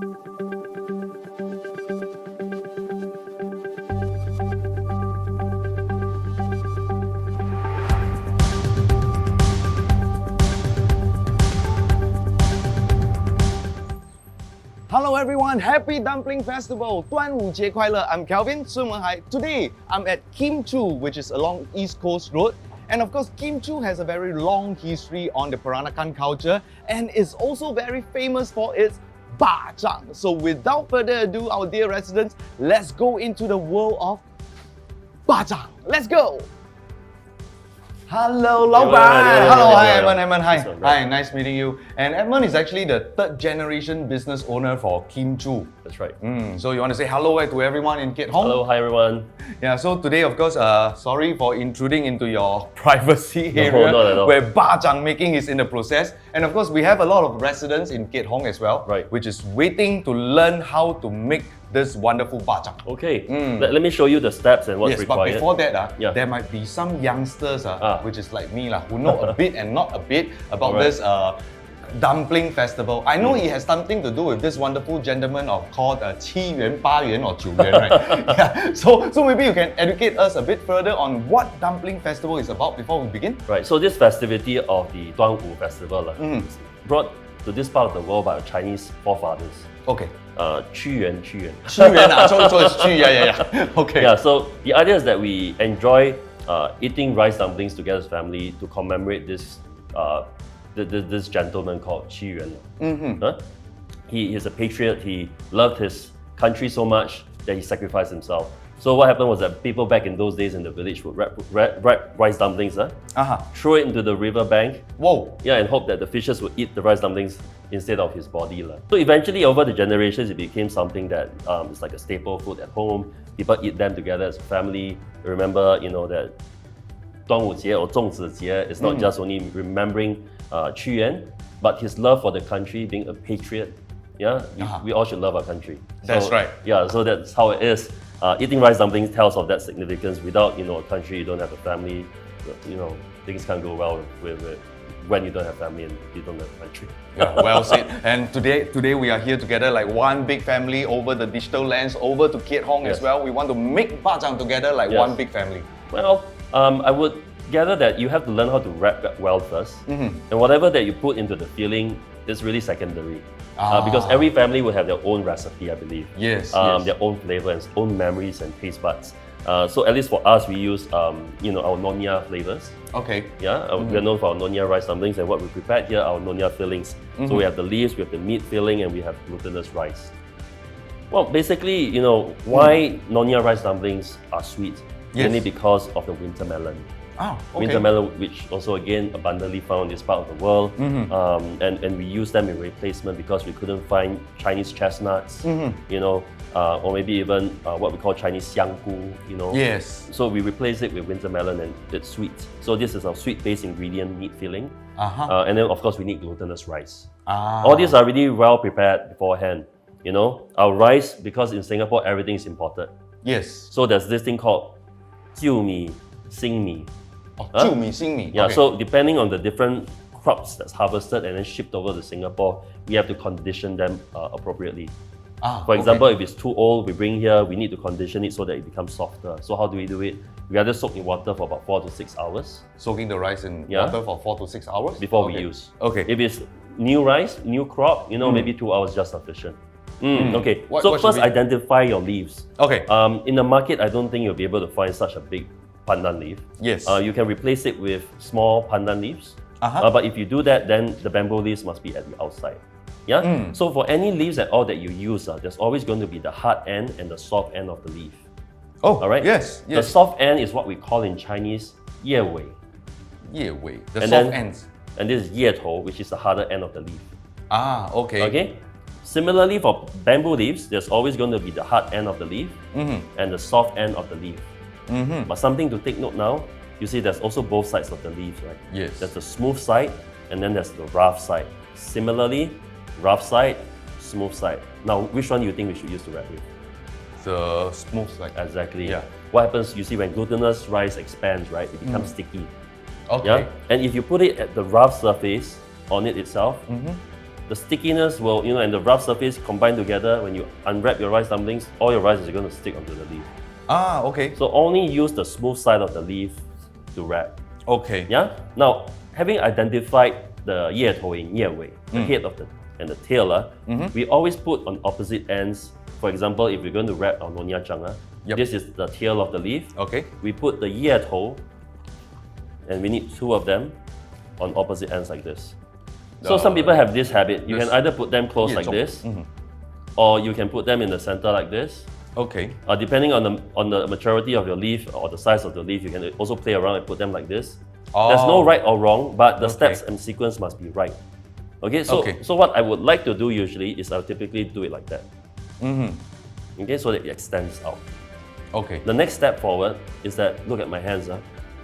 Hello everyone, happy Dumpling Festival! 端午节快乐! I'm Kelvin Sumerhai. Today, I'm at Kim Chu, which is along East Coast Road. And of course, Kim Chu has a very long history on the Peranakan culture and is also very famous for its bajang. So without further ado, our dear residents, let's go into the world of bajang. Let's go! Hello, Laoban. Hello, hi, Edmund. Hi. Hi, nice meeting you. And Edmund is actually the third generation business owner for Kim Chu. That's right. So you want to say hello to everyone in Keat? Hello, hi everyone. Yeah, so today, of course, sorry for intruding into your privacy area not at all. where bajang making is in the process. And of course, we have a lot of residents in Keat as well, Right. which is waiting to learn how to make this wonderful bajang. Okay, let me show you the steps and what's Yes, required. but before that, Yeah. there might be some youngsters, which is like me, who know a bit and not a bit about Alright. this Dumpling Festival. I know it has something to do with this wonderful gentleman called 7元, 8元 or 9元, right? Yeah. So maybe you can educate us a bit further on what Dumpling Festival is about before we begin. Right, so this festivity of the 端午 Festival is brought to this part of the world by our Chinese forefathers. Okay. 屈原. 屈原 so it's 屈, yeah. Okay. Yeah, so the idea is that we enjoy eating rice dumplings together as family to commemorate this this gentleman called 屈原. He is a patriot. He loved his country so much that he sacrificed himself. So what happened was that people back in those days in the village would wrap rice dumplings, throw it into the river bank, Whoa. yeah, and hope that the fishes would eat the rice dumplings instead of his body. So eventually, over the generations, it became something that is like a staple food at home. People eat them together as a family. Remember, that 端午节 or 粽子节 is not just only remembering 屈原, but his love for the country, being a patriot. Yeah, we all should love our country. That's right. Yeah, so that's how it is. Eating rice dumplings tells of that significance. Without a country, you don't have a family. Things can't go well with when you don't have family and you don't have a country. Yeah, well said. And today we are here together like one big family over the digital lens, over to Keat as well. We want to make bajang together like one big family. Well, I would gather that you have to learn how to wrap that well first. And whatever that you put into the filling is really secondary. Because every family will have their own recipe, I believe. Yes. Their own flavor and own memories and taste buds. So at least for us, we use our Nonya flavors. Okay. Yeah, we are known for our Nonya rice dumplings, and what we prepared here are our Nonya fillings. So we have the leaves, we have the meat filling, and we have glutinous rice. Well, basically, why Nonya rice dumplings are sweet? Yes. Mainly because of the winter melon. Okay. Winter melon, which also again abundantly found in this part of the world, and we use them in replacement because we couldn't find Chinese chestnuts, or maybe even what we call Chinese xianggu, Yes. So we replace it with winter melon and it's sweet. So this is our sweet-based ingredient meat filling, and then of course we need glutinous rice. All these are really well prepared beforehand. Our rice, because in Singapore everything is imported. Yes. So there's this thing called 旧米, 新米. 旧米, 新米. Yeah, Okay. so depending on the different crops that's harvested and then shipped over to Singapore, we have to condition them appropriately. For example, if it's too old, we bring here, we need to condition it so that it becomes softer. So how do we do it? We either soak in water for about 4 to 6 hours. Soaking the rice in water for 4 to 6 hours? Before we use. Okay. If it's new rice, new crop, maybe 2 hours just sufficient. Okay, What first should we- identify your leaves. Okay. In the market, I don't think you'll be able to find such a big pandan leaf. Yes. You can replace it with small pandan leaves. But if you do that, then the bamboo leaves must be at the outside. Yeah. So for any leaves at all that you use, there's always going to be the hard end and the soft end of the leaf. Oh, All right. Yes. The soft end is what we call in Chinese 叶尾, 叶尾, the And soft then- ends. and this is 叶头, which is the harder end of the leaf. Okay. Okay. Similarly, for bamboo leaves, there's always going to be the hard end of the leaf and the soft end of the leaf. But something to take note now, you see there's also both sides of the leaf, right? Yes. There's the smooth side and then there's the rough side. Similarly, rough side, smooth side. Now, which one do you think we should use to wrap with? The smooth side. Exactly. Yeah. What happens, you see when glutinous rice expands, right? It becomes sticky. Okay. Yeah. And if you put it at the rough surface on it itself, the stickiness will, and the rough surface combined together, when you unwrap your rice dumplings, all your rice is going to stick onto the leaf. Ah, okay. So only use the smooth side of the leaf to wrap. Okay. Yeah? Now, having identified the 叶头 and 叶尾, the head of and the tail, we always put on opposite ends. For example, if we're going to wrap our Nonya Chang, this is the tail of the leaf. Okay. We put the 叶头, and we need two of them on opposite ends like this. So some people have this habit. You can either put them close like this, or you can put them in the center like this. Okay. Depending on the maturity of your leaf or the size of the leaf, you can also play around and put them like this. Oh. There's no right or wrong, but the steps and sequence must be right. Okay, so what I would like to do usually is I'll typically do it like that. Okay, so that it extends out. Okay. The next step forward is that, look at my hands.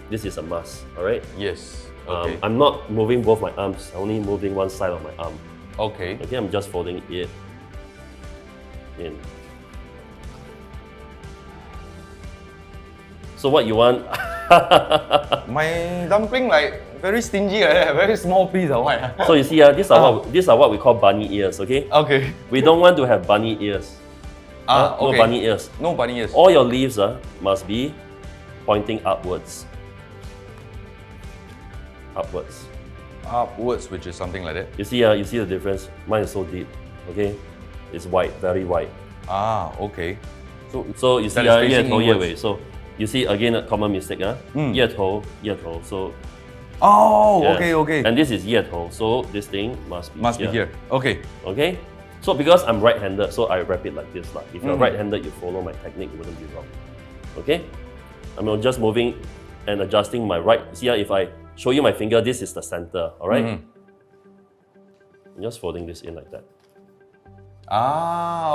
This is a must, all right? Yes. Okay. I'm not moving both my arms, only moving one side of my arm. Okay. Okay, I'm just folding it in. So what you want? My dumpling like very stingy, very small piece or what? So you see, these are what we call bunny ears, okay? Okay. We don't want to have bunny ears. Okay. No bunny ears. No bunny ears. All your leaves must be pointing upwards. Upwards. Upwards, which is something like that. You see the difference? Mine is so deep, okay? It's white, very white. Okay. So you see, that is 叶 facing 头 叶 inwards. 尾. So you see again a common mistake, 叶头 So Oh, yeah. okay. And this is 叶头, so this thing must be be here. Okay. Okay? So because I'm right-handed, so I wrap it like this. If you're right-handed, you follow my technique, it wouldn't be wrong. Okay? I'm just moving and adjusting my right. See, if I show you my finger, this is the center, all right? I'm just folding this in like that.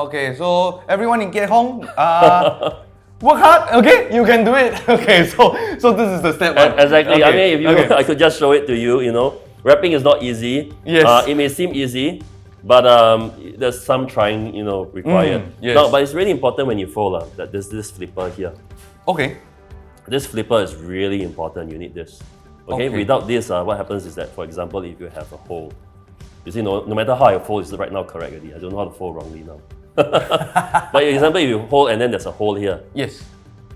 Okay. So everyone in Keat Hong, work hard, okay? You can do it. Okay, so this is the step one. Exactly. Okay. I mean, if you, I could just show it to you, Wrapping is not easy. Yes. It may seem easy, but there's some trying, required. Yes. No, but it's really important when you fold that there's this flipper here. Okay. This flipper is really important. You need this. Okay. Without this, what happens is that, for example, if you have a hole, you see, no matter how I fold, it's right now correct already. I don't know how to fold wrongly now. But for example, if you hold and then there's a hole here. Yes.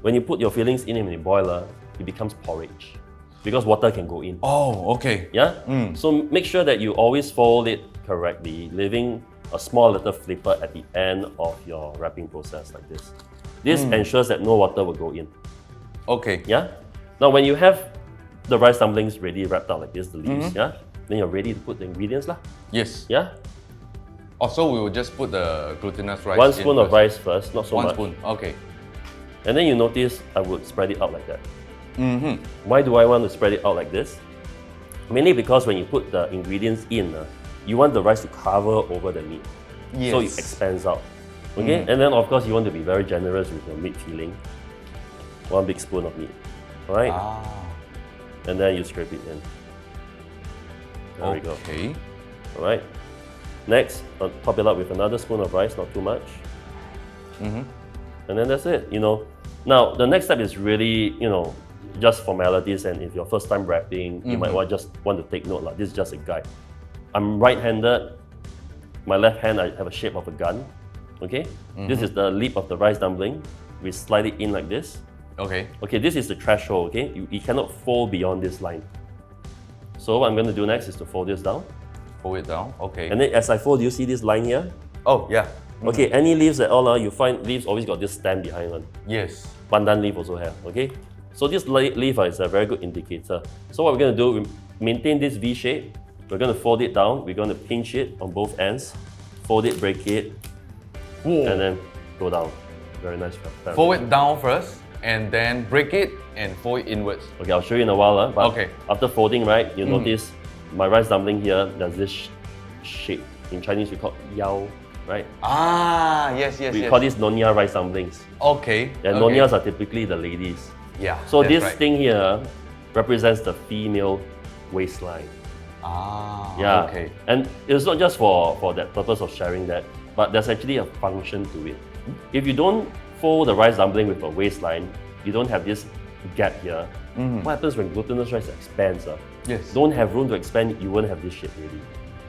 When you put your fillings in the boiler, it becomes porridge because water can go in. Oh, okay. Yeah? So make sure that you always fold it correctly, leaving a small little flipper at the end of your wrapping process like this. This ensures that no water will go in. Okay. Yeah? Now when you have the rice dumplings ready wrapped out like this, the leaves, yeah? Then you're ready to put the ingredients lah. Yes. Yeah? So we will just put the glutinous rice. One spoon of rice first, not so much. 1 spoon. Okay. And then you notice I would spread it out like that. Why do I want to spread it out like this? Mainly because when you put the ingredients in, you want the rice to cover over the meat. Yes. So it expands out. Okay? And then of course you want to be very generous with your meat filling. 1 big spoon of meat. Alright? And then you scrape it in. There we go. Okay. Alright? Next, top it up with another spoon of rice, not too much. And then that's it, Now, the next step is really, just formalities, and if you're first time wrapping, you might just want to take note, this is just a guide. I'm right-handed, my left hand I have a shape of a gun, okay? This is the lip of the rice dumpling. We slide it in like this. Okay. Okay, this is the threshold, okay? You cannot fold beyond this line. So what I'm going to do next is to fold this down. Fold it down. Okay. And then as I fold, you see this line here? Oh, yeah. Okay, any leaves at all, you find leaves always got this stem behind one. Yes. Pandan leaf also have, okay? So this leaf is a very good indicator. So what we're going to do, we maintain this V shape. We're going to fold it down. We're going to pinch it on both ends. Fold it, break it, and then go down. Very nice. Fold it down first, and then break it and fold it inwards. Okay, I'll show you in a while. But okay. After folding, right, you notice my rice dumpling here, there's this shape. In Chinese, we call yao, right? Yes. We call these Nonya rice dumplings. Okay. And Nonyas are typically the ladies. Yeah. So this thing here represents the female waistline. Yeah. Okay. And it's not just for that purpose of sharing that, but there's actually a function to it. If you don't fold the rice dumpling with a waistline, you don't have this gap here. What happens when glutinous rice expands? Yes. Don't have room to expand, you won't have this shape really.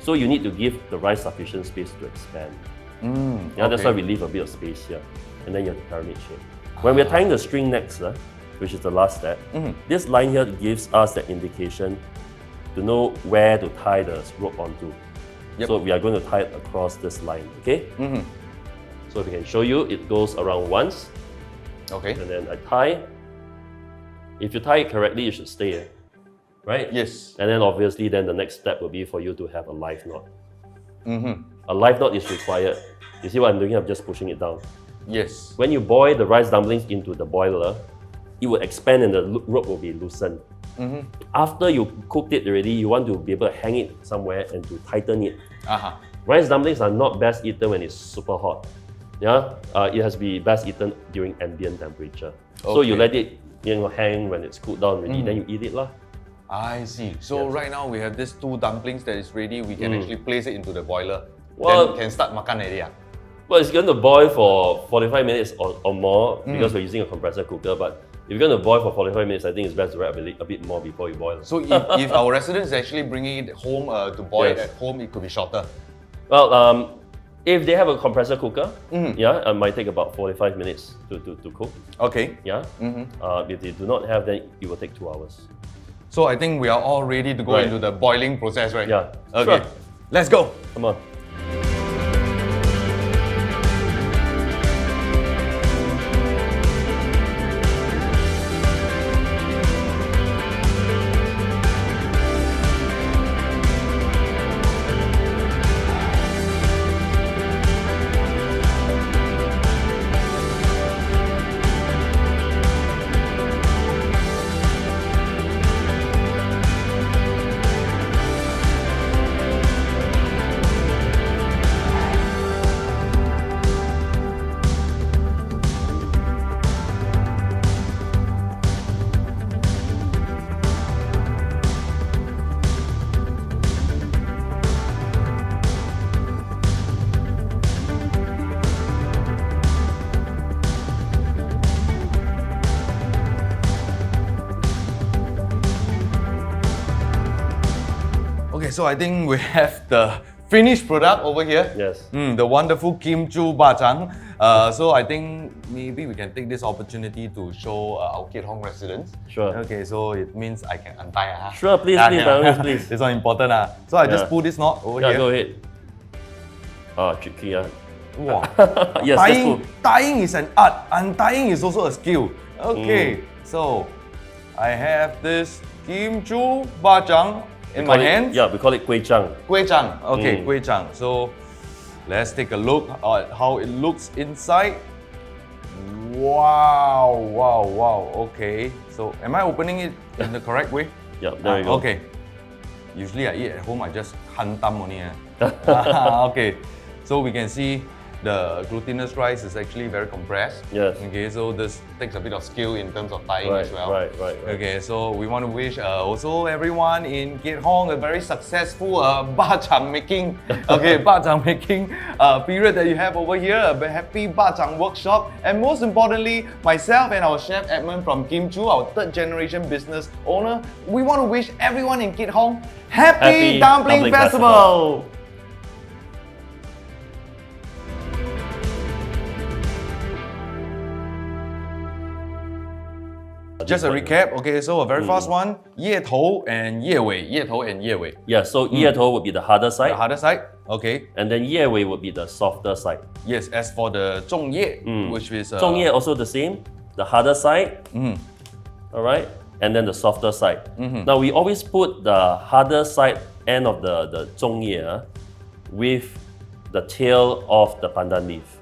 So you need to give the rice sufficient space to expand. That's why we leave a bit of space here. And then you have the pyramid shape. When we're tying the string next, which is the last step, this line here gives us the indication to know where to tie the rope onto. So we are going to tie it across this line, okay? So if we can show you, it goes around once. Okay. And then I tie. If you tie it correctly, it should stay, right? Yes. And then obviously, then the next step will be for you to have a live knot. A live knot is required. You see what I'm doing? I'm just pushing it down. Yes. When you boil the rice dumplings into the boiler, it will expand and the rope will be loosened. After you cooked it already, you want to be able to hang it somewhere and to tighten it. Rice dumplings are not best eaten when it's super hot. It has to be best eaten during ambient temperature. So you let it hang when it's cooled down already, then you eat it lah. I see. So right now we have these 2 dumplings that is ready. We can actually place it into the boiler. Well, then can start makan already. Well, it's going to boil for 45 minutes or more because we're using a compressor cooker. But if you're going to boil for 45 minutes, I think it's best to wrap a bit more before you boil. So if our resident is actually bringing it home to boil Yes. at home, it could be shorter. Well, if they have a compressor cooker, it might take about 45 minutes to cook. Okay. If they do not have, then it will take 2 hours. So I think we are all ready to go Right. into the boiling process, right? Yeah. Okay. Sure. Let's go. Come on. Okay, so I think we have the finished product over here. Yes. The wonderful kimchi bacang. So I think maybe we can take this opportunity to show our Keat Hong residents. Sure. Okay, so it means I can untie. Sure, please, please. This one important. So I just pull this knot over here. Go ahead. Tricky. Wow. Yes, that's cool. Tying is an art. Untying is also a skill. Okay, so I have this kimchi bacang in my hands. Yeah, we call it kueh chang. Kueh chang. Okay, kueh chang. So let's take a look at how it looks inside. Wow, wow, wow. Okay. So am I opening it in the correct way? Yeah, there you go. Okay. Usually I eat at home, I just hantam only. Okay. So we can see the glutinous rice is actually very compressed. Yes. Okay, so this takes a bit of skill in terms of tying as well. Right. Okay, so we want to wish also everyone in Keat Hong a very successful bacang making, bacang making period that you have over here. A happy bacang workshop, and most importantly, myself and our chef Edmund from Kim Chu, our 3rd generation business owner, we want to wish everyone in Keat Hong happy Dumpling Festival. Just a recap, okay, so a very fast one, 叶头 and 叶尾, 叶头 and 叶尾. Yeah, so 叶头 would be the harder side. The harder side, okay. And then 叶尾 would be the softer side. Yes, as for the 重叶, which is... 重叶 also the same, the harder side. Alright, and then the softer side. Now we always put the harder side end of the 重叶with the tail of the pandan leaf.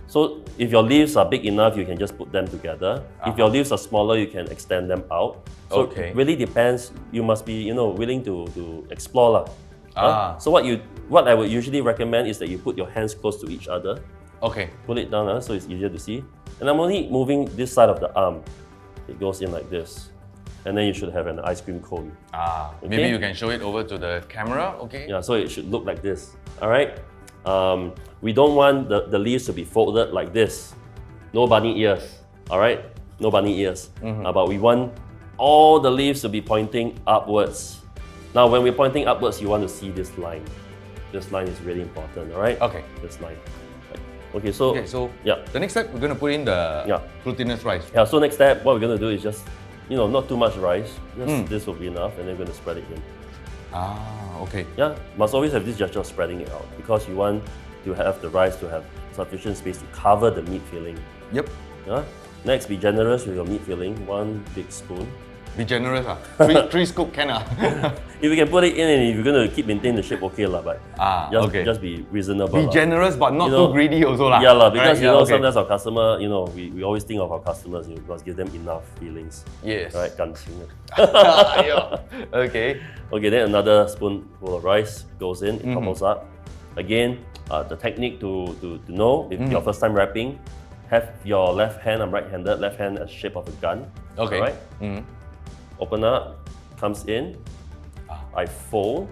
So if your leaves are big enough, you can just put them together. If your leaves are smaller, you can extend them out. So it really depends. You must be, willing to explore lah. So what I would usually recommend is that you put your hands close to each other. Okay. Pull it down so it's easier to see. And I'm only moving this side of the arm. It goes in like this. And then you should have an ice cream cone. Maybe you can show it over to the camera, okay? Yeah, so it should look like this. Alright? We don't want the leaves to be folded like this. No bunny ears. Alright? No bunny ears. But we want all the leaves to be pointing upwards. Now, when we're pointing upwards, you want to see this line. This line is really important, all right? Okay. This line. Okay, so yeah. the next step, we're going to put in the glutinous rice. Yeah, so next step, what we're going to do is just, not too much rice. Just this will be enough, and then we're going to spread it in. Ah, okay. Yeah, must always have this gesture of spreading it out because you want to have the rice to have sufficient space to cover the meat filling. Yep. Yeah. Next, be generous with your meat filling. 1 big spoon. Be generous, three scoop can If you can put it in and if you're going to keep maintain the shape, okay lah. But just be reasonable. Be generous, but not too greedy also lah. Yeah lah, because sometimes our customer, we always think of our customers. You must give them enough feelings. Yes. Right, 感情. Okay. Okay, then another spoonful of rice goes in. It bubbles up. Again, the technique to know if your first time wrapping, have your left hand. I'm right-handed. Left hand as shape of a gun. Okay. All right. Open up, comes in. I fold.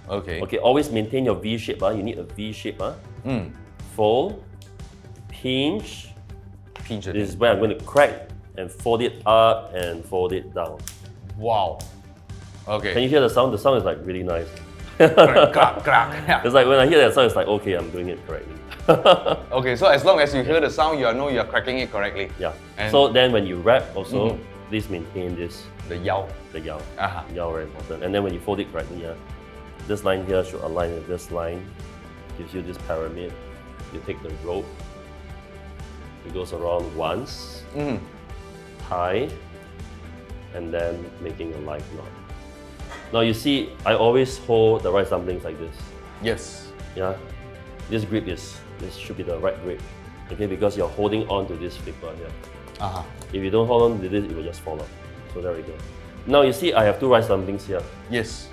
Okay. Okay, always maintain your V shape. You need a V shape. Fold, pinch. Pinch it. This is where I'm going to crack and fold it up and fold it down. Wow. Okay. Can you hear the sound? The sound is like really nice. Crack, crack. Yeah. It's like when I hear that sound, it's like, okay, I'm doing it correctly. Okay, so as long as you hear the sound, you know you're cracking it correctly. Yeah. So then when you wrap also, please maintain this. The yao. The yao. Uh-huh. Yao very important. And then when you fold it correctly, this line here should align with this line. Gives you this pyramid. You take the rope. It goes around once. Tie. And then making a live knot. Now you see, I always hold the rice dumplings like this. Yes. Yeah. This should be the right grip. Okay, because you're holding on to this flipper here. If you don't hold on to this, it will just fall off. So there we go. Now you see I have 2 rice dumplings here. Yes.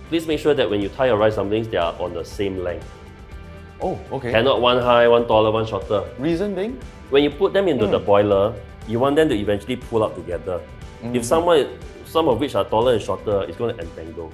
Please make sure that when you tie your rice dumplings, they are on the same length. Oh, okay. Cannot one high, one taller, one shorter. Reason being? When you put them into the boiler, you want them to eventually pull up together. If some of which are taller and shorter, it's going to entangle.